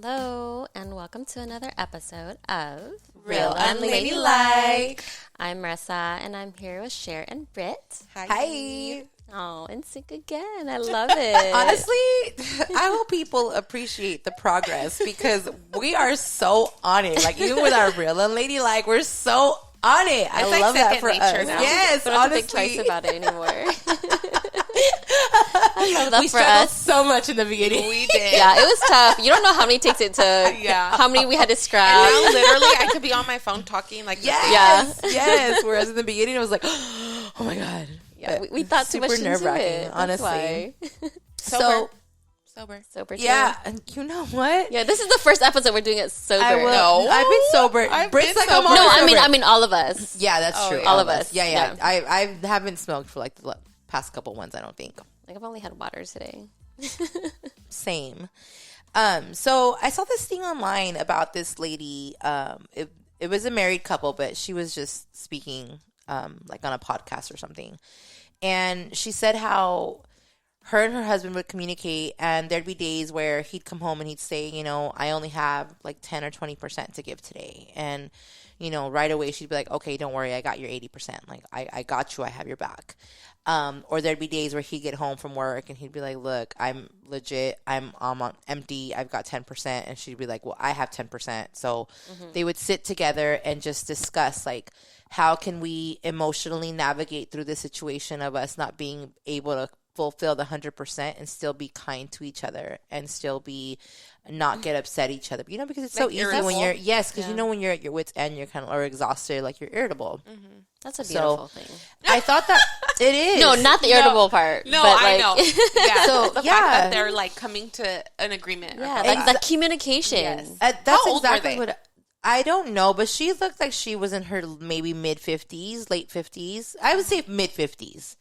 Hello, and welcome to another episode of Real Unladylike. I'm Marissa, and I'm here with Cher and Britt. Hi. Oh, in sync again. I love it. Honestly, I hope people appreciate the progress because we are so on it. Like, even with our Real Unladylike, we're so on it. I like love that for us. Now. Yes, don't have to honestly. think twice about it anymore. I love that We for struggled us. so much in the beginning. We did. Yeah, it was tough. You don't know how many takes it took. Yeah. How many we had to And scrap. now, literally, I could be on my phone talking like Yes, yes. Whereas in the beginning, it was like, oh my God. Yeah, we thought too much super into nerve-wracking, it. honestly. Sober. Sober. Yeah, and you know what? Yeah, this is the first episode we're doing it sober. I will. No. I've been sober. I've Britt's been like, sober. I'm always No, sober. I mean all of us. Yeah, that's Oh, true. yeah. All of us. Yeah. Yeah. I haven't smoked for like the past couple ones, I don't think. Like, I've only had water today. Same. So I saw this thing online about this lady. It was a married couple, but she was just speaking like on a podcast or something. And she said how her and her husband would communicate, and there'd be days where he'd come home and he'd say, you know, I only have like 10 or 20% to give today. And, you know, right away she'd be like, okay, don't worry, I got your 80%. Like, I got you, I have your back. Or there'd be days where he'd get home from work and he'd be like, look, I'm legit, I'm on empty, I've got 10%. And she'd be like, well, I have 10%. So they would sit together and just discuss, like, how can we emotionally navigate through the situation of us not being able to fulfill the 100% and still be kind to each other and still be not get upset at each other, you know, because it's so Like easy irritable? when you're you know, when you're at your wits end, you're kind of or exhausted, like you're irritable. That's a beautiful thing. I thought that it is. No, not the irritable part. No, but I like, know. Yeah. So, the yeah. fact that they're like coming to an agreement. Yeah, about like that. the communication. Yes. That's How old were exactly they? what I don't know, but she looked like she was in her maybe mid 50s, late 50s. I would say mid 50s.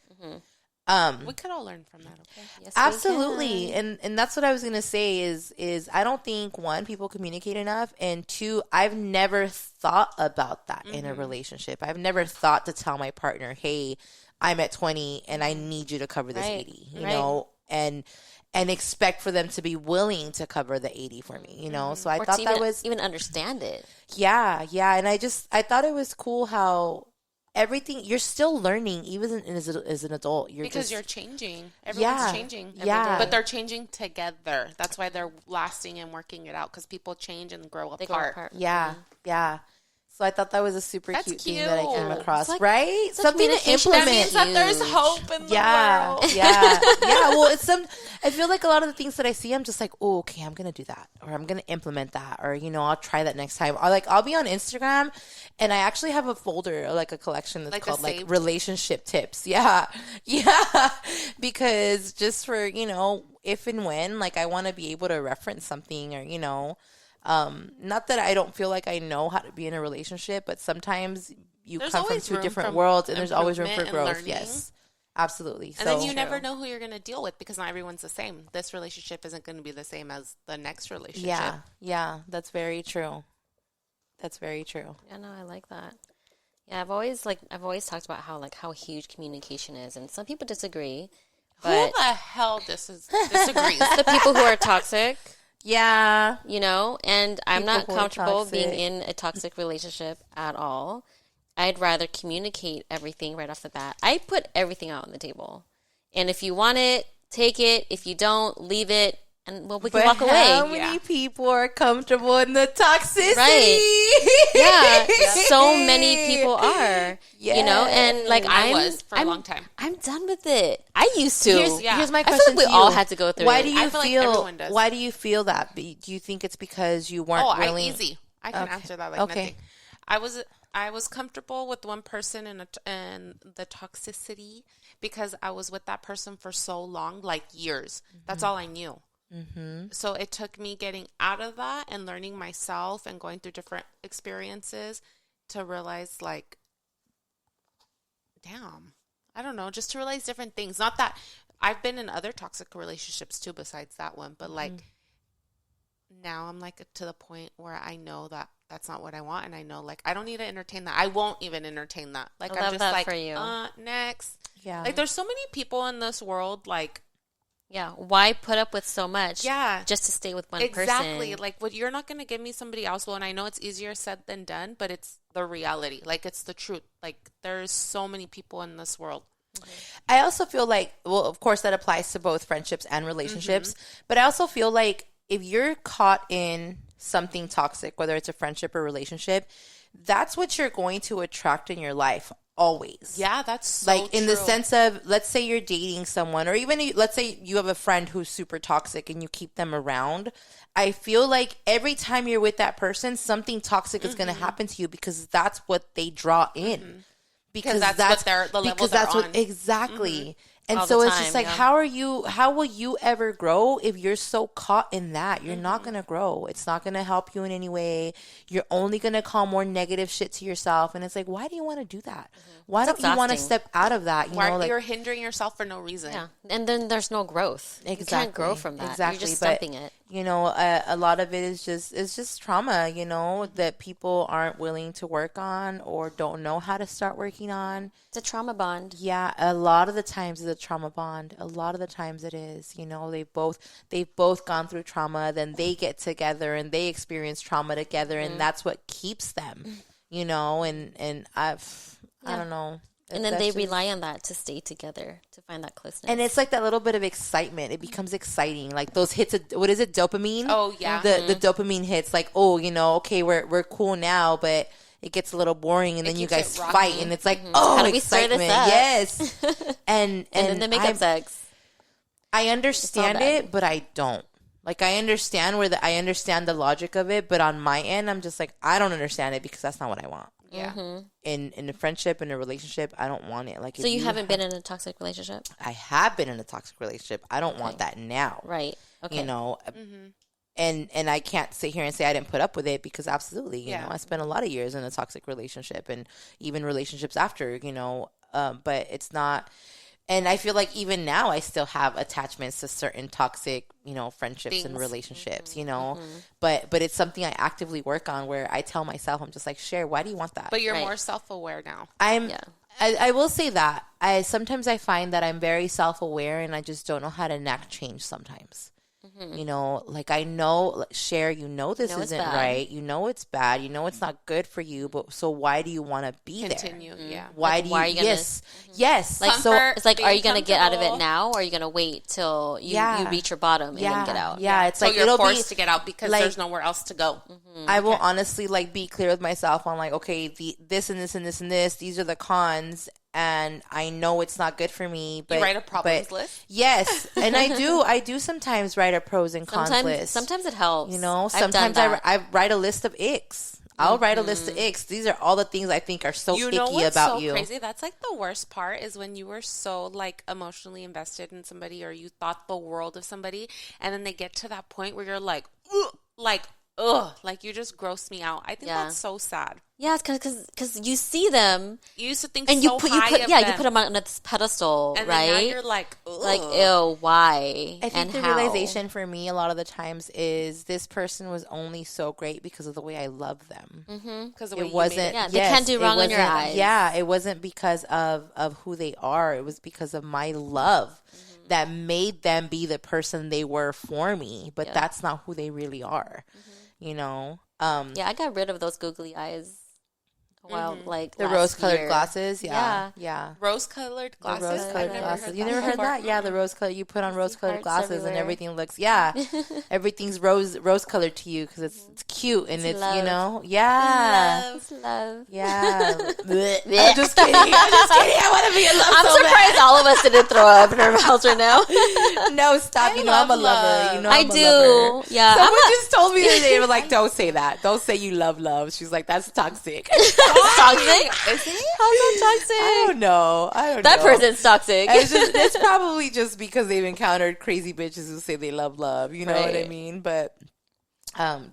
We could all learn from that, okay? Yes, we Absolutely. can. And that's what I was going to say is I don't think, one, people communicate enough, and two, I've never thought about that in a relationship. I've never thought to tell my partner, hey, I'm at 20 and I need you to cover this Right. 80, you Right. know, and expect for them to be willing to cover the 80 for me, you know? So I Or thought to that was, even understand it. yeah. And I thought it was cool how everything, you're still learning, even as an adult. Because just, you're changing. Everyone's Yeah. changing. Yeah. But they're changing together. That's why they're lasting and working it out, because people change and grow They go apart. apart. Yeah, yeah. So I thought that was a super That's cute thing that I came cute. across, It's like- right? it's like Something to communication. That implement. means that there's hope in the world. Yeah. Well, I feel like a lot of the things that I see, I'm just like, oh, okay, I'm gonna do that, or I'm gonna implement that, or you know, I'll try that next time. Or like, I'll be on Instagram, and I actually have a folder, like a collection that's Like a called like saved? relationship tips. Yeah, because just for if and when, like, I want to be able to reference something, or not that I don't feel like I know how to be in a relationship, but sometimes you There's come from always two room different for worlds, and there's always room for improvement and growth. learning. Yes, absolutely. And so, then you never know who you're going to deal with, because not everyone's the same. This relationship isn't going to be the same as the next relationship. Yeah, that's very true. That's very true. Yeah, no, I like that. Yeah, I've always talked about how huge communication is, and some people disagree. Who But the hell disagrees? the people who are toxic, Yeah, and I'm People not who are comfortable being toxic. in a toxic relationship at all. I'd rather communicate everything right off the bat. I put everything out on the table. And if you want it, take it. If you don't, leave it. And we can walk away. How many people are comfortable in the toxicity? Right. Yeah. So many people are. And like I was for a long time. I'm done with it. I used to. Here's my I question feel like we to all you. had to go through Why it. do you I feel like feel? everyone does. Why do you feel that? Do you think it's because you weren't Oh, willing? easy. I can answer that like Okay. nothing. I was comfortable with one person and the toxicity because I was with that person for so long, like years. That's all I knew. So it took me getting out of that and learning myself and going through different experiences to realize, like, damn, I don't know, just to realize different things. Not that I've been in other toxic relationships too besides that one, but like now I'm like to the point where I know that that's not what I want, and I know, like, I don't need to entertain that. I won't even entertain that. Like, I I'm love just that like, for you. Next. Yeah. Like, there's so many people in this world, like, Yeah. Why put up with so much? Yeah. Just to stay with one person. Exactly. Like, what you're not going to give me somebody else. Well, and I know it's easier said than done, but it's the reality. Like, it's the truth. Like, there's so many people in this world. I also feel like, well, of course, that applies to both friendships and relationships. But I also feel like if you're caught in something toxic, whether it's a friendship or relationship, that's what you're going to attract in your life always. Yeah, that's so like in true. the sense of, let's say you're dating someone, or even let's say you have a friend who's super toxic and you keep them around. I feel like every time you're with that person, something toxic is going to happen to you, because that's what they draw in. Because that's what they're the level they're on. Exactly. And All so the it's time, just like, how will you ever grow if you're so caught in that? You're not going to grow. It's not going to help you in any way. You're only going to call more negative shit to yourself. And it's like, why do you want to do that? Why don't you want to step out of that? You're hindering yourself for no reason. Yeah. And then there's no growth. Exactly. You can't grow from that. Exactly. You're just stumping it. You know, a lot of it is just trauma, you know, that people aren't willing to work on or don't know how to start working on. It's a trauma bond. Yeah, a lot of the times it's a trauma bond. A lot of the times it is. You know, they've both gone through trauma, then they get together and they experience trauma together, and that's what keeps them. You know, and I don't know. And then they rely on that to stay together, to find that closeness. And it's like that little bit of excitement. It becomes exciting. Like those hits of, what is it, dopamine? Oh, yeah. The dopamine hits. Like, oh, you know, okay, we're cool now, but it gets a little boring, and then you guys fight, and it's like, oh, how do we excitement. stir this up? Yes. and then they make up sex. I understand it, but I don't. Like, I understand the logic of it, but on my end, I'm just like, I don't understand it, because that's not what I want. Yeah. In a friendship, in a relationship, I don't want it. Like, so you haven't been in a toxic relationship? I have been in a toxic relationship. I don't want that now. Right. Okay. You know, and I can't sit here and say I didn't put up with it, because absolutely, you know, I spent a lot of years in a toxic relationship, and even relationships after, you know, but it's not. And I feel like even now I still have attachments to certain toxic, you know, friendships and relationships, you know, but it's something I actively work on, where I tell myself, I'm just like, Cher, why do you want that? But you're more self-aware now. I will say that sometimes I find that I'm very self-aware, and I just don't know how to enact change sometimes. You know, like, I know, Cher, you know this isn't right. You know it's bad. You know it's not good for you. But so why do you want to be Continue, there? yeah. Why do you? Yes. Like, so it's like, are you going to get out of it now, or are you going to wait till you reach your bottom and then get out? Yeah, it's so like, you're forced to get out because like, there's nowhere else to go. I will honestly, like, be clear with myself on, like, okay, this and this and this and this. These are the cons. And I know it's not good for me. But you write a problems list? Yes. And I do sometimes write a pros and cons list. Sometimes it helps. You know, sometimes I write a list of icks. I'll write a list of icks. These are all the things I think are so icky about you. Crazy? That's like the worst part, is when you were so, like, emotionally invested in somebody, or you thought the world of somebody, and then they get to that point where you're like, ugh, like, you just gross me out. I think that's so sad. Yeah, it's because you see them. You used to think and so high of them. you put them on this pedestal, and right? And now you're like, ugh. Like, ew, why? I think the realization for me a lot of the times is, this person was only so great because of the way I love them. Because it wasn't. They can't do wrong in your eyes. Yeah, it wasn't because of who they are. It was because of my love that made them be the person they were for me. But that's not who they really are. You know. Yeah, I got rid of those googly eyes. Well, like the rose-colored glasses, yeah. Rose-colored glasses. Rose-colored glasses. You never heard that? Yeah, the rose-colored. You put on rose-colored glasses, everywhere. And everything looks. Yeah, everything's rose-colored to you, because it's cute, and it's love. You know, yeah, love. Yeah. I'm just kidding. I want to be in love. I'm so surprised bad. all of us didn't throw up in our mouths right now. No, stop. You know I'm a lover. You know I I'm a do. lover. Yeah. Someone just told me the other day, they were like, "Don't say that. Don't say you love." She's like, "That's toxic." Toxic? Is it? How's that toxic? I don't know. That person's toxic. It's probably just because they've encountered crazy bitches who say they love. You know what I mean? But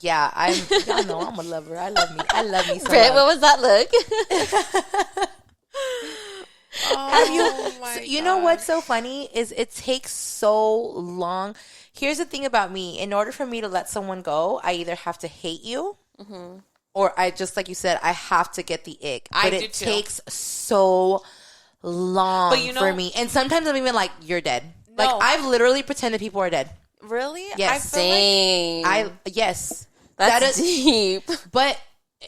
yeah, y'all know I'm a lover. I love me so Britt, much. what was that look? You know what's so funny is it takes so long. Here's the thing about me. In order for me to let someone go, I either have to hate you or I, just like you said, I have to get the ick. But it takes so long for me. And sometimes I'm even like, you're dead. Like, I've literally pretended people are dead. Really? Yes. Same. Yes. That's deep. But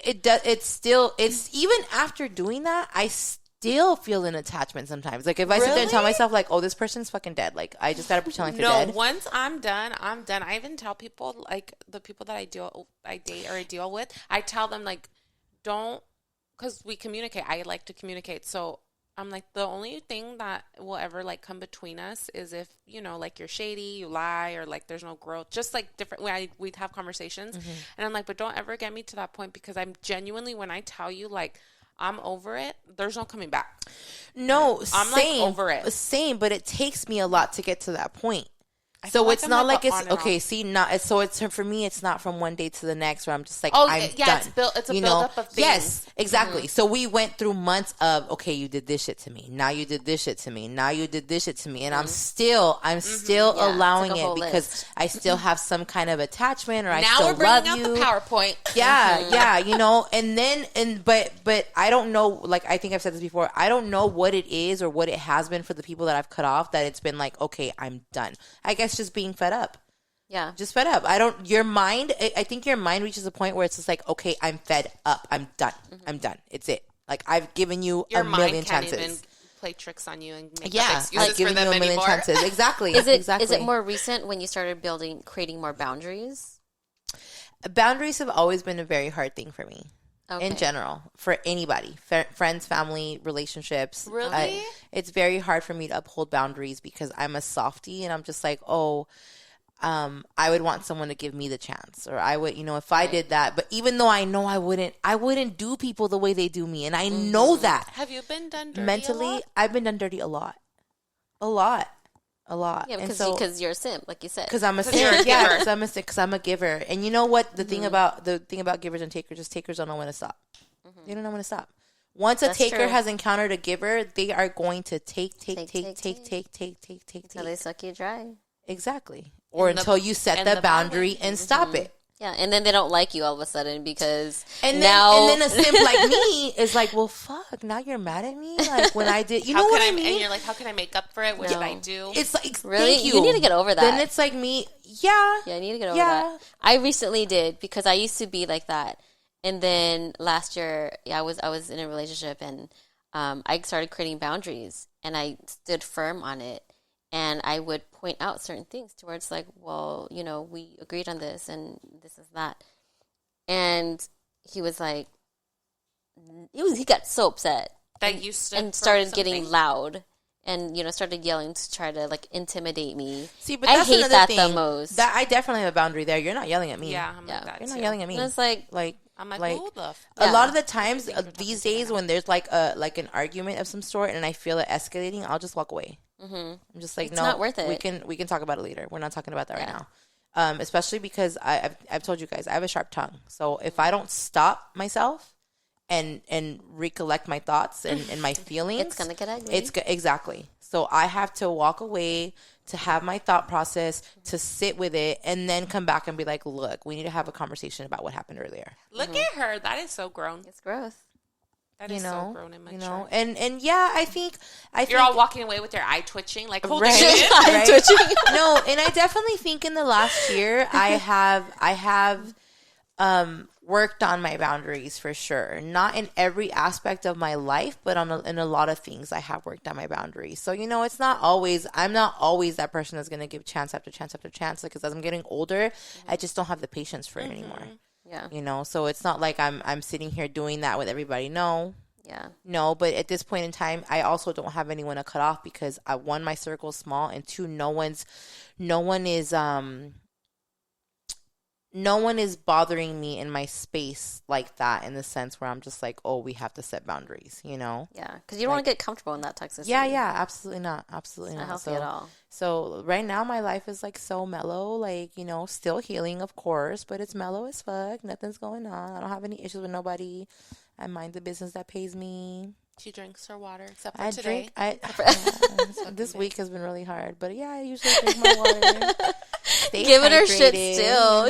it's even after doing that, I still feel an attachment sometimes. Like, if I sit there and tell myself, like, oh, this person's fucking dead. Like, I just got to pretend like they're dead. No, once I'm done, I'm done. I even tell people, like, the people that I date or I deal with, I tell them, like, don't, because we communicate. I like to communicate. So I'm like, the only thing that will ever, like, come between us is if, you know, like, you're shady, you lie, or, like, there's no growth. Just, like, different, we'd have conversations. Mm-hmm. And I'm like, but don't ever get me to that point, because I'm genuinely, when I tell you, like, I'm over it, there's no coming back. No, I'm same, like over it. Same, but it takes me a lot to get to that point. So it's not like it's okay. See, so it's for me. It's not from one day to the next where I'm just like, I'm done. It's a build-up of things. Yes, exactly. Mm-hmm. So we went through months of, okay, you did this shit to me. Now you did this shit to me. Now you did this shit to me, and I'm still allowing it because I still have some kind of attachment, or I still love you. Now we're bringing out the PowerPoint. Yeah, you know, but I don't know. Like, I think I've said this before. I don't know what it is or what it has been for the people that I've cut off, that it's been like, okay, I'm done. I guess just being fed up. Yeah. Just fed up. I think your mind reaches a point where it's just like, okay, I'm fed up. I'm done. Mm-hmm. I'm done. It's it. Like, I've given you a million chances. Your mind can't even play tricks on you and make excuses like giving for them you a million anymore. chances. Exactly. Is exactly. it more recent when you started creating more boundaries? Boundaries have always been a very hard thing for me. Okay. In general, for anybody, friends, family, relationships. Really? It's very hard for me to uphold boundaries because I'm a softie, and I'm just like, I would want someone to give me the chance, or I would, if I did that. But even though I know I wouldn't do people the way they do me, and I know that. Have you been done dirty mentally? A lot? I've been done dirty a lot. Yeah, because you're a simp, like you said. Because I'm a simp. Yeah, because I'm a giver. And you know what? The thing about givers and takers is takers don't know when to stop. Mm-hmm. They don't know when to stop. Once a taker has encountered a giver, they are going to take until they suck you dry. Exactly. Or until you set the boundary and stop it. Yeah, and then they don't like you all of a sudden because and then a simp like me is like, well, fuck, now you're mad at me? Like, when I did, know what I mean? And you're like, how can I make up for it? What did I do? It's like, really? Thank you. You need to get over that. Then it's like me, yeah. Yeah, I need to get over that. I recently did, because I used to be like that. And then last year, I was in a relationship, and I started creating boundaries, and I stood firm on it. And I would point out certain things to where it's like, well, we agreed on this and this is that. And he was like, he got so upset. That you stood and started something. getting loud and, started yelling to try to, like, intimidate me. See, but that's I hate that thing. the most. That I definitely have a boundary there. You're not yelling at me. Yeah, I'm like that You're too. not yelling at me. And it's like I'm like, a lot of the times these days when there's like an argument of some sort and I feel it escalating, I'll just walk away. Mm-hmm. I'm just like, it's not worth it. We can talk about it later. We're not talking about that right now. Especially because I've told you guys I have a sharp tongue. So if I don't stop myself and recollect my thoughts and my feelings, it's gonna get ugly. Exactly. So I have to walk away to have my thought process, to sit with it, and then come back and be like, look, we need to have a conversation about what happened earlier. Look at her. That is so grown. It's growth. That is so grown and mature. And yeah, I think you're all walking away with your eye twitching, like holding right, it. Right? Twitching. No, and I definitely think in the last year I have worked on my boundaries for sure. Not in every aspect of my life, but in a lot of things I have worked on my boundaries. So it's not always. I'm not always that person that's going to give chance after chance after chance. Because as I'm getting older, I just don't have the patience for it anymore. Yeah. So it's not like I'm sitting here doing that with everybody. No. Yeah. No, but at this point in time, I also don't have anyone to cut off because one, my circle is small, and two, no one is bothering me in my space like that, in the sense where I'm just like, oh, we have to set boundaries, Yeah, because you don't want to get comfortable in that toxicity. Yeah, absolutely not. Absolutely it's not healthy at all. So right now my life is like so mellow, like, still healing, of course, but it's mellow as fuck. Nothing's going on. I don't have any issues with nobody. I mind the business that pays me. She drinks her water, except for today. This week has been really hard, but yeah, I usually drink my water. Giving her shit still.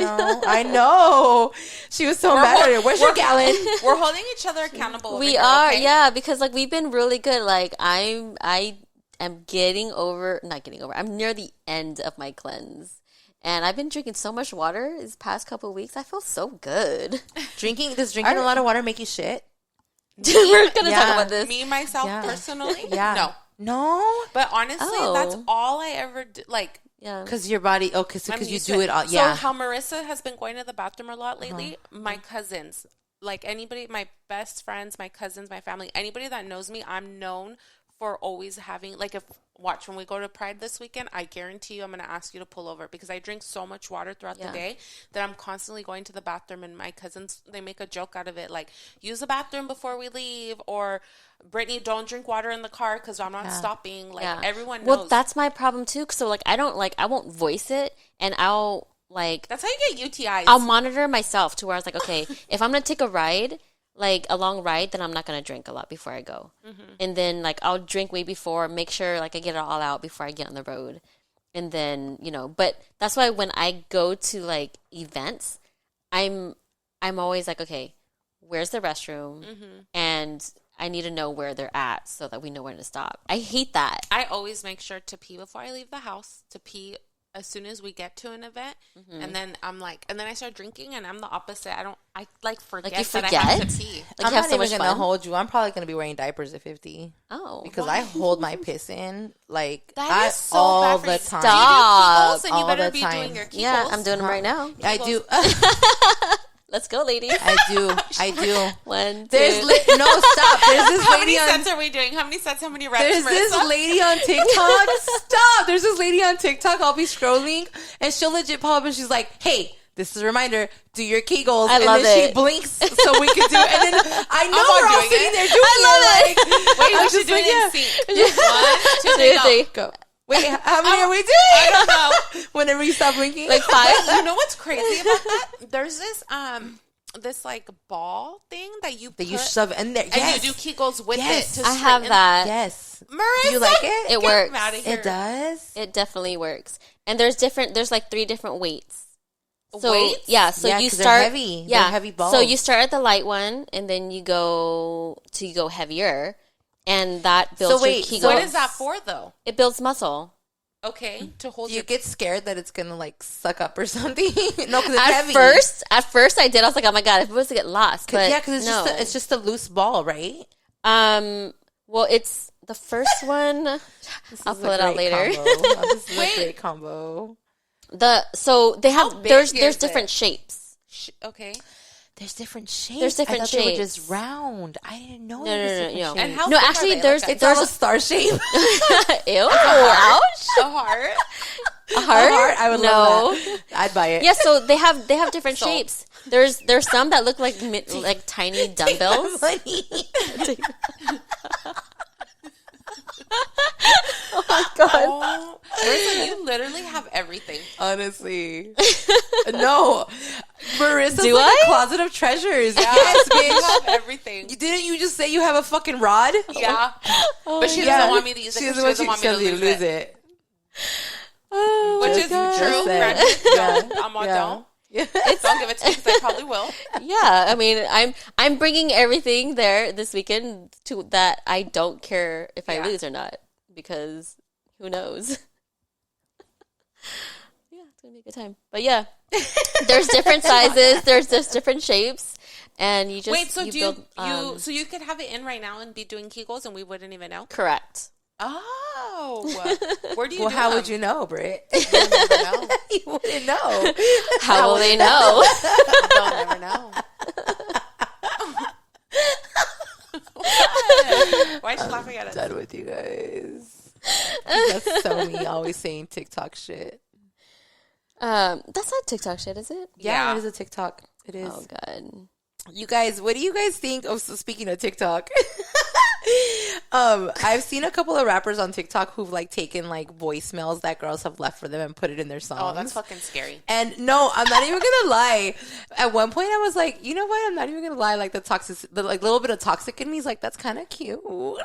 I know. She was so mad at her. Where's your gallon? We're holding each other accountable. We are, okay? Yeah, because like we've been really good. Like I am I'm near the end of my cleanse. And I've been drinking so much water these past couple of weeks. I feel so good. Does drinking a lot of water make you shit? We're going to talk about this. Me, myself, personally? Yeah. No? But honestly, that's all I ever did. Like, yeah. Because your body, because you do it all. Yeah. So how Marissa has been going to the bathroom a lot lately, my cousins, like anybody, my best friends, my cousins, my family, anybody that knows me, I'm known for always having, like, when we go to Pride this weekend, I guarantee you I'm going to ask you to pull over because I drink so much water throughout the day that I'm constantly going to the bathroom, and my cousins, they make a joke out of it, like, use the bathroom before we leave, or Brittany, don't drink water in the car because I'm not stopping. Like, everyone knows. Well, that's my problem too. So, like, I won't voice it, and I'll, like... That's how you get UTIs. I'll monitor myself to where I was like, okay, if I'm going to take a ride... like a long ride, then I'm not going to drink a lot before I go. And then like I'll drink way before, make sure like I get it all out before I get on the road. And then, but that's why when I go to like events, I'm always like, okay, where's the restroom? And I need to know where they're at so that we know when to stop. I hate that. I always make sure to pee before I leave the house, to pee as soon as we get to an event, and then I'm like, and then I start drinking, and I'm the opposite. I forget that I have to pee. Like, I'm not even gonna hold you. I'm probably gonna be wearing diapers at 50. Oh, because I hold my piss in like that is so all bad the for time. Stop. Do you do Kegels? And you better be doing your Kegels. Yeah, I'm doing them right now. I do. Let's go, ladies. I do. 1, 2. No, stop. There's this How lady many sets are we doing? How many sets? How many reps? There's this lady on TikTok. Stop. There's this lady on TikTok. I'll be scrolling, and she'll legit pop up, and she's like, "Hey, this is a reminder. Do your Kegels." I love and then it. she blinks so we can do it. And then I know we're all sitting there doing it. I love it. Wait, we should do it in sync. 1, 2, 3, go. Wait, how many are we doing? I don't know. Whenever you stop blinking, Like 5. You know what's crazy about that? There's this like ball thing that you shove in there, and you do Kegels with it. To I have that. Yes, Marissa, do you like it? It works. It does. It definitely works. And there's like 3 different weights. So weights? yeah, so you start they're heavy. Yeah, they're heavy balls. So you start at the light one, and then you go heavier, and that builds your Kegels. What is that for though? It builds muscle. Okay, to hold. Do you get scared that it's gonna like suck up or something? No, because it's At heavy. first I did. I was like, oh my god, if it was to get lost. But yeah, because it's just a loose ball, right? Well, it's the first one. I'll pull it out later. This is a great combo. So they have there's different shapes. Okay. There's different shapes. There's different I thought shapes. They were just round. I didn't know. No. And how no, thick actually, are they? there's a star shape. Ew! Ouch! A heart. A heart? I would love that. I'd buy it. Yeah, so they have different shapes. There's some that look like tiny dumbbells. Oh my god! Oh, Marissa, you literally have everything. Honestly, no, Marissa's Do like I? a closet of treasures. Yes, You bitch. have everything. Didn't you just say you have a fucking rod? Yeah, but she doesn't want me to use it. She doesn't want me to lose it. Oh, Which is true. Yeah. I'm on Yeah. don't. Don't give it to me because I probably will. yeah, I mean, I'm bringing everything there this weekend to that I don't care if I lose or not, because who knows? Yeah, it's gonna be a good time. But yeah, there's different sizes, there's just different shapes, and you just Wait. So build, so you could have it in right now and be doing Kegels and we wouldn't even know? correct. Oh, where do you? Well, do how them? would you know, Britt? You'll never know. You wouldn't know. How will they know? They'll never know. Why is she laughing at us? Done with you guys. That's so me always saying TikTok shit. That's not TikTok shit, is it? Yeah, it is a TikTok. It is. Oh god. You guys, what do you guys think? Oh, so speaking of TikTok, I've seen a couple of rappers on TikTok who've like taken like voicemails that girls have left for them and put it in their songs. Oh, that's fucking scary. And no, I'm not even gonna lie. At one point, I was like, you know what? I'm not even gonna lie. Like the like little bit of toxic in me is like, that's kind of cute. Ew.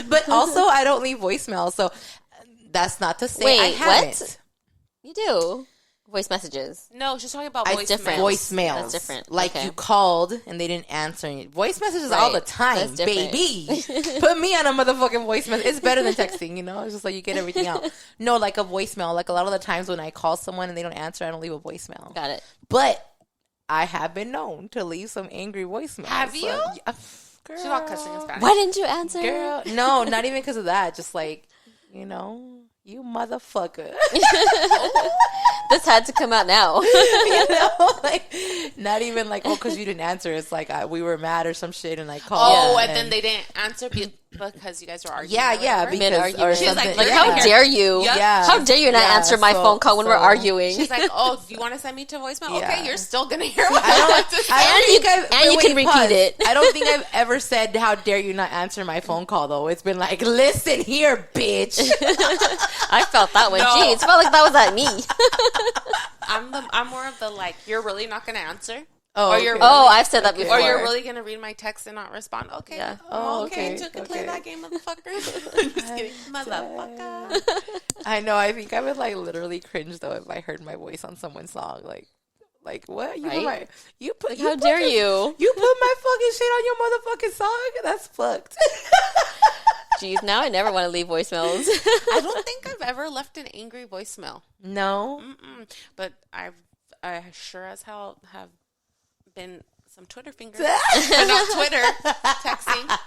But also, I don't leave voicemails, so that's not to say I haven't. What? You do. Voice messages. No, she's talking about voicemails. That's different. Like you called and they didn't answer. Voice messages all the time, baby. Put me on a motherfucking voice message. It's better than texting, you know? It's just like you get everything out. No, like a voicemail. Like a lot of the times when I call someone and they don't answer, I don't leave a voicemail. Got it. But I have been known to leave some angry voicemails. Have you? Yeah, girl. She's not cussing in Spanish. Why didn't you answer? Girl, no, not even because of that. Just like, you know, you motherfucker. This had to come out now. You know, like not even like, oh, because you didn't answer. It's like we were mad or some shit, and I called. Oh, and then they didn't answer because you guys were arguing. Yeah, mid-argument. or She's something. like, how dare you? Yep. Yeah, How dare you not answer my phone call when we're arguing? She's like, oh, do you want to send me to voicemail? Yeah. Okay, you're still gonna hear what I have to say. And you can repeat it. I don't think I've ever said, "How dare you not answer my phone call?" Though it's been like, "Listen here, bitch." I felt that one. No. Gee, it felt like that was at me. I'm more of the like, you're really not gonna answer. Oh, or you're okay. really, I've said that before. Or you're really gonna read my text and not respond. Okay. Yeah. Oh, okay. okay. You can play that game, motherfucker. Just kidding, motherfucker. I know. I think I would like literally cringe though if I heard my voice on someone's song. Like what? You put How dare you? You put my fucking shit on your motherfucking song? That's fucked. Jeez, now I never want to leave voicemails. I don't think I've ever left an angry voicemail. No. But I sure as hell have been some Twitter fingers. But not Twitter. Texting.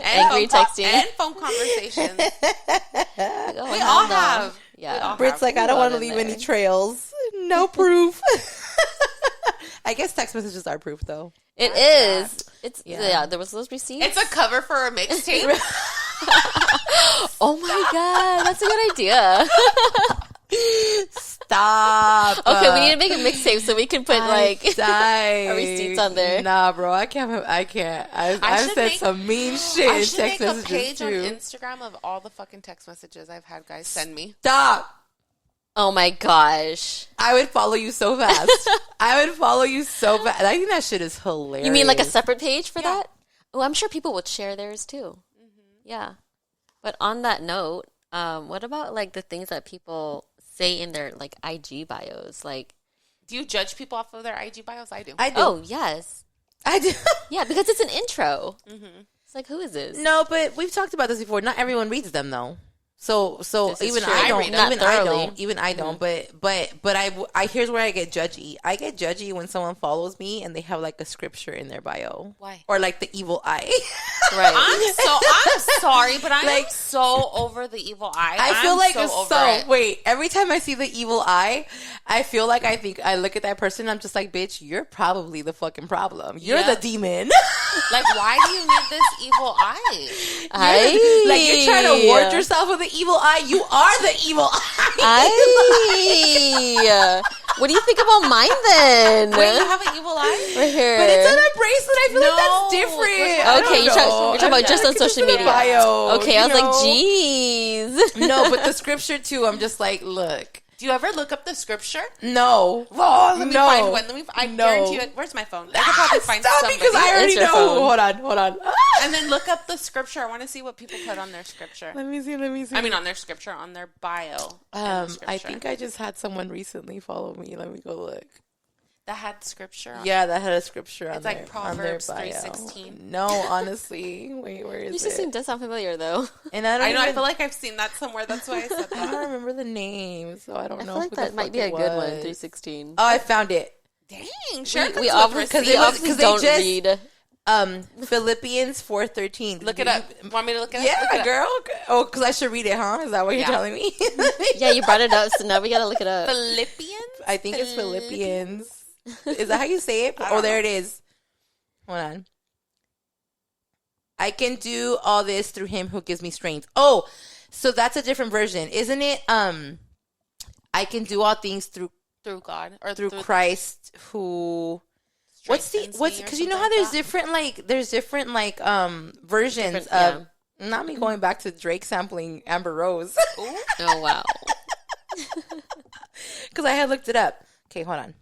Angry texting. And phone conversations. Oh, We all have. Yeah. Britt's like, I don't want to in leave there. any trails. No proof. I guess text messages are proof though. It is. It's Yeah. there was those receipts. It's a cover for a mixtape. Oh my god, that's a good idea. Stop. Okay, we need to make a mixtape so we can put like our receipts on there. Nah, bro, I can't. I've should said make- some mean shit I in should text make a messages page on too. Instagram of all the fucking text messages I've had guys send me. Stop. Oh my gosh. I would follow you so fast. I think that shit is hilarious. You mean like a separate page for that? Oh, I'm sure people would share theirs too. Yeah. But on that note, what about like the things that people say in their like IG bios? Like, Do you judge people off of their IG bios? I do. I do. oh yes, I do. yeah, because it's an intro. It's like, who is this? No, but we've talked about this before. Not everyone reads them though. So This is even true. I I don't, read them. even Not I thoroughly. don't, even I don't. But I here's where I get judgy. I get judgy when someone follows me and they have like a scripture in their bio. Why? Or like the evil eye. Right. I'm sorry, but I'm Like- so over the evil eye. I feel like I'm so over it. wait, every time I see the evil eye, I feel like I look at that person, I'm just like, bitch, you're probably the fucking problem. You're Yeah. the demon. Like, why do you need this evil eye? Like you're trying to ward yourself with the evil eye. You are the evil eye. What do you think about mine then? Wait, you have an evil eye? We're here. But it's on a bracelet. I feel like that's No. different. Okay, you're talking about just on social media. Bio, Okay, I was you like, know? jeez. No, but the scripture too. I'm just like, look, Do you ever look up the scripture? no. Oh, let me No. find one. I No. guarantee you. Where's my phone? I could probably find Stop somebody. because I already It's your know. phone. Hold on. And then look up the scripture. I want to see what people put on their scripture. Let me see. I mean, on their scripture, on their bio. and the I scripture. think I just had someone recently follow me. Let me go look. that had scripture on Yeah, that had a scripture on It's like their, on their Proverbs bio. 3:16. No, honestly. Wait, where is This it? does sound familiar though. And I don't I know. I even- feel like I've seen that somewhere. That's why I said I that. don't remember the name, so I don't I know. feel like who the that might fuck be a it good one. was. 316. Oh, I found it. Dang, sure. We obviously because they don't just- read. Philippians 4:13. Look it up. Want me to look it up? Yeah, Look it up. girl. Oh, because I should read it, huh? Is that what you're Yeah. telling me? Yeah, you brought it up, so now we gotta look it up. Philippians? I think it's Philippians. Is that how you say it? I Oh, don't there know. it is. Hold on. I can do all this through him who gives me strength. Oh, so that's a different version, isn't it? I can do all things through Through God. Or through Christ who strengthens me or because you know something how like there's that? different versions Different- of not me going back to Drake sampling Amber Rose Oh wow. because I had looked it up. Okay, hold on.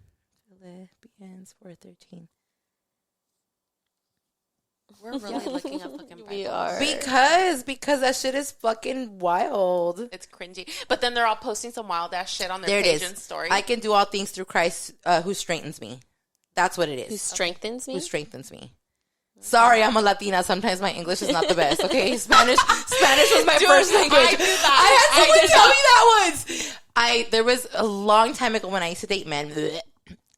Philippians 4:13. We're really looking up fucking Bibles. We are. Because that shit is fucking wild. It's cringy. But then they're all posting some wild ass shit on their There it page is. and story. I can do all things through Christ who strengthens me. That's what it is. Who strengthens me? Who strengthens me. Sorry, I'm a Latina. Sometimes my English is not the best, okay? Spanish was my first language. I knew that. I had someone tell me that once. There was a long time ago when I used to date men.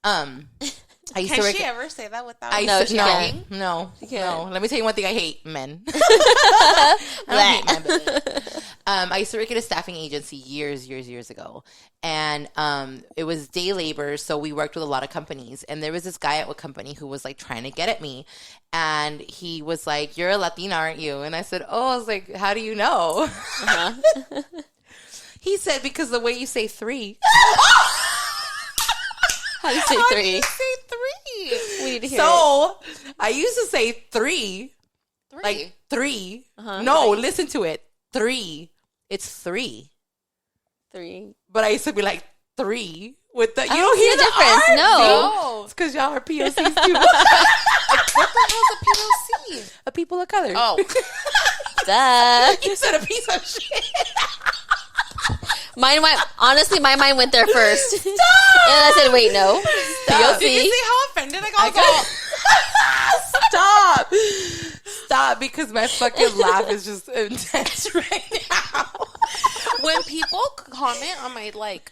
I used Can to she ever say that without No. Let me tell you one thing I hate: men. I don't hate men. But, I used to work at a staffing agency years ago, and it was day labor, so we worked with a lot of companies. And there was this guy at a company who was like trying to get at me, and he was like, "You're a Latina, aren't you?" And I said, "Oh," I was like, "How do you know?" Uh-huh. He said, "Because the way you say 3." How do you say How 3? do you say 3? We need to hear So I used to say 3. 3. Like 3. Uh-huh. No, listen to it. 3. It's 3. 3. But I used to be like 3 with the. You I don't don't see hear a the difference. R? No. It's because y'all are POCs too. What the hell's a POC? A people of color. Oh. Duh. You said a piece of shit. Honestly, my mind went there first. Stop. And I said, wait, no. POC. Did you see how offended I got? Stop, because my fucking laugh is just intense right now. When people comment on my, like,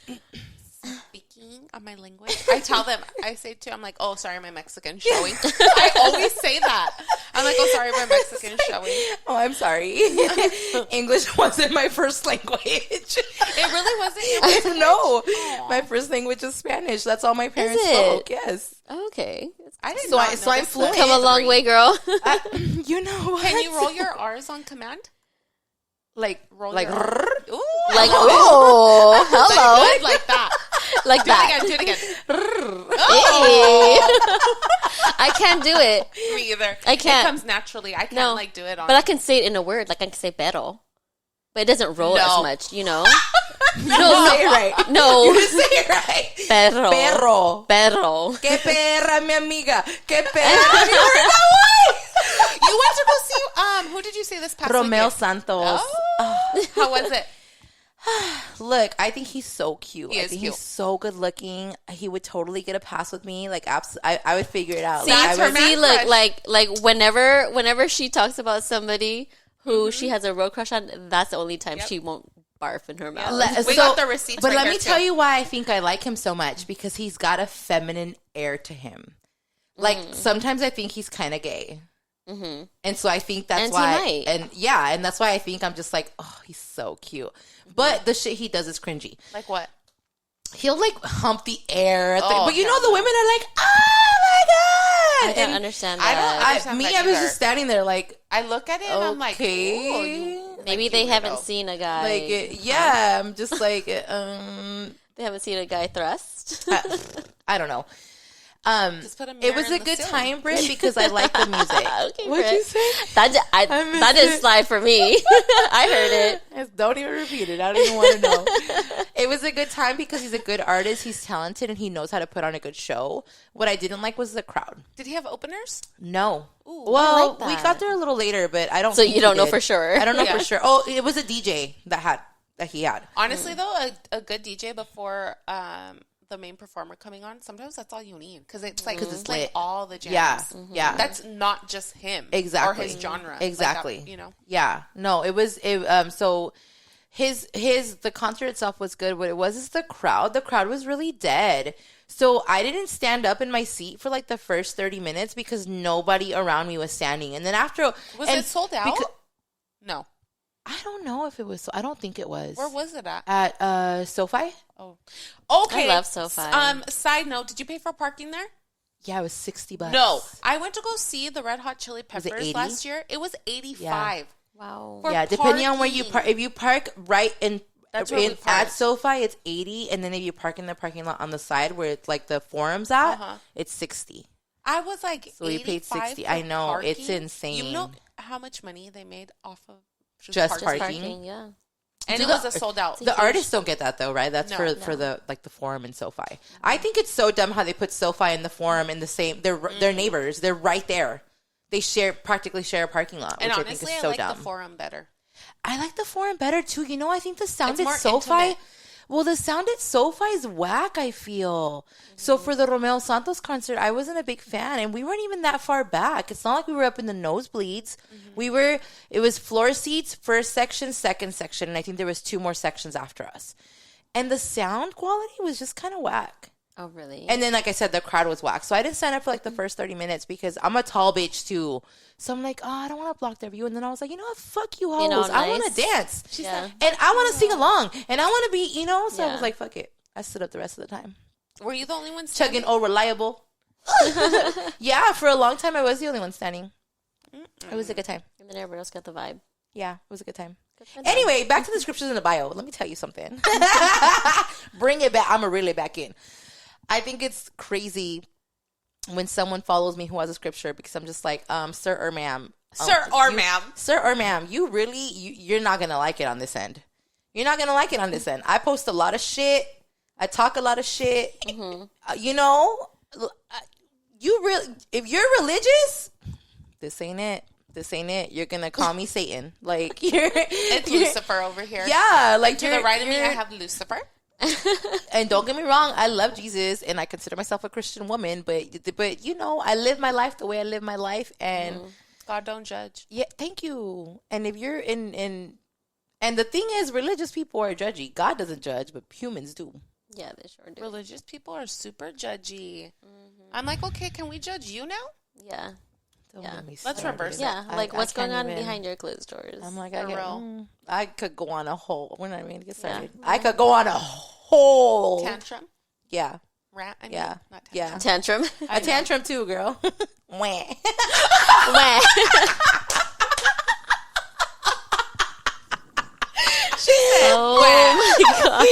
speaking on my language, I tell them, I say to, I'm like, oh, sorry, my Mexican showing. I always say that. I'm like, oh, sorry, my Mexican showing. Oh, I'm sorry. English wasn't my first language. It really wasn't your I don't know. Aww. My first language is Spanish. That's all my parents it? spoke. Yes. Okay. I didn't So know I'm this fluent. was Come a long 3. way, girl. You know what? Can you roll your R's on command? like Roll like your R. Ooh, Like, I love it. oh, hello. Good, like that. Like Do that. it again. Hey. I can't do it. Me either. I can't. It comes naturally. I can't like do it on. But I can say it in a word. Like I can say pero. But it doesn't roll No. as much, you know? no, say it right. No. You didn't say it right. Perro. Perro. Perro. Que perra, mi amiga. Que perra. Have you heard that one? You went to go see who did you see this past Romeo weekend? Santos. Oh. How was it? Look, I think he's so cute. He I is think cute. he's so good looking. He would totally get a pass with me. Like, I would figure it out. See, Like, That's I her would, man see, look, crush. like whenever she talks about somebody who she has a road crush on, that's the only time she won't barf in her mouth. We got the receipts But right let here, me too. tell you why I think I like him so much, because he's got a feminine air to him. Like, sometimes I think he's kind of gay. Mm-hmm. And so I think that's And why. he might. And that's why I think I'm just like, oh, he's so cute. But the shit he does is cringy. Like what? He'll like hump the air. Oh, but you hell know, the no. women are like, oh my God. I don't And understand I don't that. understand that I was either. just standing there like, I look at it and I'm like, okay. ooh, Maybe like, they you haven't weirdo. seen a guy. Like, yeah, I'm just like, They haven't seen a guy thrust. I don't know. Just put a It mirror was in a the good ceiling. time, Britt, because I like the music. Okay, What'd Britt. you say? That missed didn't it. slide for me. I heard it. Don't even repeat it. I don't even want to know. It was a good time because he's a good artist. He's talented and he knows how to put on a good show. What I didn't like was the crowd. Did he have openers? No. Ooh, Well, I like that. we got there a little later, but I don't. So think you don't he know did. for sure. I don't know Yeah. for sure. Oh, it was a DJ that he had. Honestly, though, a good DJ before the main performer coming on, sometimes that's all you need because it's like it's like lit. all the jams. Yeah, yeah. That's not just him, Exactly. or his genre. Exactly. Like that, you know. Yeah. No, it was. So the concert itself was good. What it was is the crowd. The crowd was really dead. So I didn't stand up in my seat for like the first 30 minutes because nobody around me was standing. And then after, Was it sold out? No. I don't know if it was. I don't think it was. Where was it at? At SoFi? Oh, okay. I love SoFi. Side note: did you pay for parking there? Yeah, it was $60. No, I went to go see the Red Hot Chili it Peppers 80? last year. It was 85. Wow. For Yeah, depending on where you parking. park. If you park right in That's where we at parked. SoFi, it's 80, and then if you park in the parking lot on the side where it's like the forum's at, Uh-huh. it's 60. I was like, So we paid 85 60. for I know, parking. it's insane. You know how much money they made off of Just parking? parking. Yeah. And Do it the- was a sold out. The artists don't get that though, right? That's No. for the like the forum and SoFi. I think it's so dumb how they put SoFi and the forum in the same. They're neighbors. They're right there. they practically share a parking lot, And which honestly, I think is I so like dumb. the Forum better. I like the Forum better too. You know, I think the sound It's at more SoFi. intimate. Well, the sound at SoFi is whack, I feel. So for the Romeo Santos concert, I wasn't a big fan, and we weren't even that far back. It's not like we were up in the nosebleeds. It was floor seats, first section, second section, and I think there was 2 more sections after us. And the sound quality was just kind of whack. Oh, really? And then, like I said, the crowd was whack. So I didn't sign up for like the first 30 minutes because I'm a tall bitch too. So I'm like, oh, I don't want to block their view. And then I was like, you know what? Fuck you hoes. You know, I want nice. to dance. Yeah. And I want to sing along. And I want to be, you know. So I Yeah. was like, fuck it. I stood up the rest of the time. Were you the only one Chugging standing? Oh Reliable. Yeah, for a long time I was the only one standing. It was a good time. And then everyone else got the vibe. Yeah, it was a good time. Good for them. Anyway, back to the scriptures in the bio. Let me tell you something. Bring it back. I'm going to reel it back in. I think it's crazy when someone follows me who has a scripture because I'm just like, sir or ma'am. Sir or ma'am. Sir or ma'am, you're not going to like it on this end. You're not going to like it on this end. I post a lot of shit. I talk a lot of shit. You know, if you're religious, this ain't it. This ain't it. You're going to call me Satan. Like, It's Lucifer over here. Yeah. Like, To the right of me, I have Lucifer. And don't get me wrong, I love Jesus and I consider myself a Christian woman, but you know, I live my life the way I live my life, and God don't judge. yeah, thank you. And if you're and the thing is, religious people are judgy. God doesn't judge, but humans do. Yeah, they sure do. Religious people are super judgy. I'm like, okay, can we judge you now? Yeah. Don't Yeah. get me Let's started. reverse it. Yeah, I- like I what's going can't on even- behind your closed doors? I'm like, For real. I could go on a whole. We're not even gonna get started. I could go on a whole Tantrum? Yeah, Rant? I mean, yeah, not tantrum. yeah. Tantrum. A tantrum too, girl. Wah. Wah. Oh my god.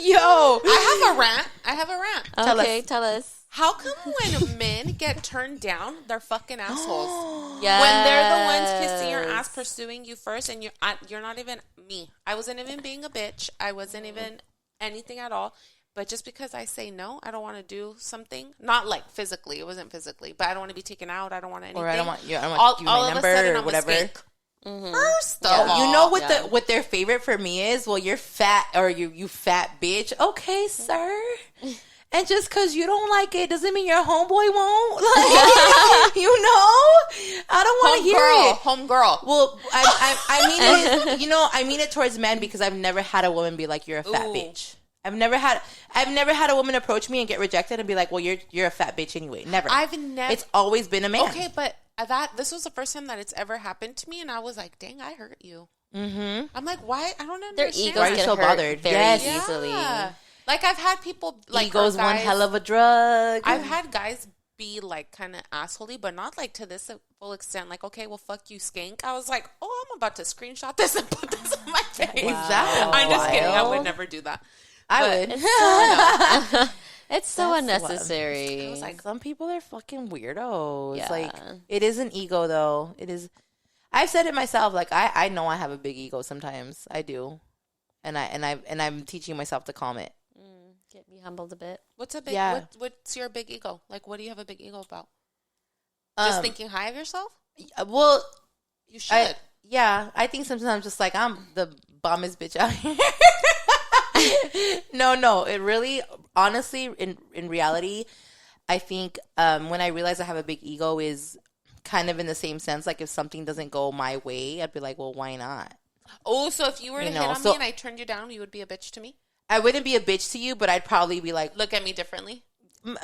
Yo, I have a rant. Tell Okay, us. tell us. How come when men get turned down, they're fucking assholes? Yeah. When they're the ones kissing your ass, pursuing you first, and you're not even me. I wasn't even being a bitch. I wasn't even anything at all. But just because I say no, I don't want to do something. Not like physically. It wasn't physically. But I don't want to be taken out. I don't want anything. or I don't want you. I don't want you all my of a number sudden, or I'm whatever. a skank. First of all, You know what Yeah. what their favorite for me is? Well, you're fat or you fat bitch. Okay, sir. And just because you don't like it doesn't mean your homeboy won't. Like, you know, I don't want to hear it. home girl. Well, I mean it. You know, I mean it towards men because I've never had a woman be like, "You're a fat Ooh. bitch." I've never had a woman approach me and get rejected and be like, "Well, you're a fat bitch anyway." Never. I've never. It's always been a man. Okay, but this was the first time that it's ever happened to me, and I was like, "Dang, I hurt you." Mm-hmm. I'm like, why? I don't understand. Their egos Why are you get so hurt bothered? very Yes. easily. Like I've had people like Ego's or one guys- hell of a drug. I've had guys be like kind of assholey, but not like to this full extent. Like, okay, well, fuck you, skank. I was like, oh, I'm about to screenshot this and put this on my face. Is that I'm just kidding. I wild? would never do that. I But- would. It's so That's unnecessary. I was like, some people are fucking weirdos. Yeah. Like, it is an ego, though. It is. I've said it myself. Like, I know I have a big ego sometimes. I do, and I'm teaching myself to calm it. Get me humbled a bit. What's a big? Yeah. What's your big ego? Like, what do you have a big ego about? Just thinking high of yourself? Well, You should. I think sometimes I'm just like, I'm the bombest bitch out here. No, it really, honestly, in reality, I think when I realize I have a big ego is kind of in the same sense. Like, if something doesn't go my way, I'd be like, well, why not? Oh, so if you were to hit on so- me and I turned you down, you would be a bitch to me? I wouldn't be a bitch to you, but I'd probably be like, Look at me differently?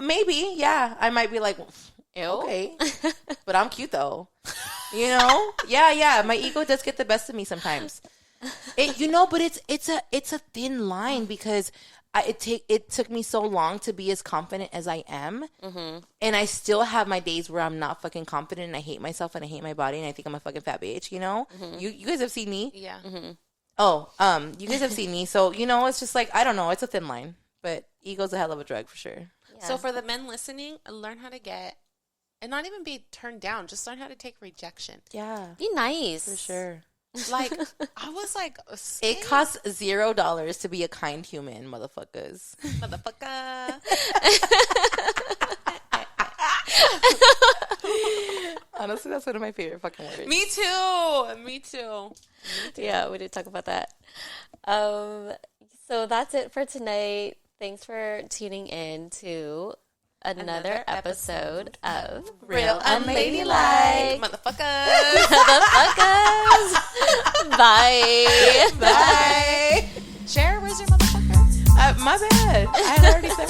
maybe, yeah. I might be like, okay, but I'm cute though. You know? Yeah. My ego does get the best of me sometimes. But it's a thin line because it took me so long to be as confident as I am, and I still have my days where I'm not fucking confident and I hate myself and I hate my body and I think I'm a fucking fat bitch. You know? You guys have seen me. Yeah. Oh, you guys have seen me, so it's just like, I don't know, it's a thin line, but ego's a hell of a drug for sure. Yeah. So for the men listening, learn how to get, and not even be turned down, just learn how to take rejection. Yeah, Be nice. for sure. Like, I was like, It costs $0 to be a kind human, motherfuckers. motherfucker. Honestly, that's one of my favorite fucking words. Me too. Yeah, we did talk about that. So that's it for tonight. Thanks for tuning in to another episode of Real Unladylike. Motherfuckers. Motherfuckers. Bye. Bye. Cher, where's your motherfucker? My bad. I had already said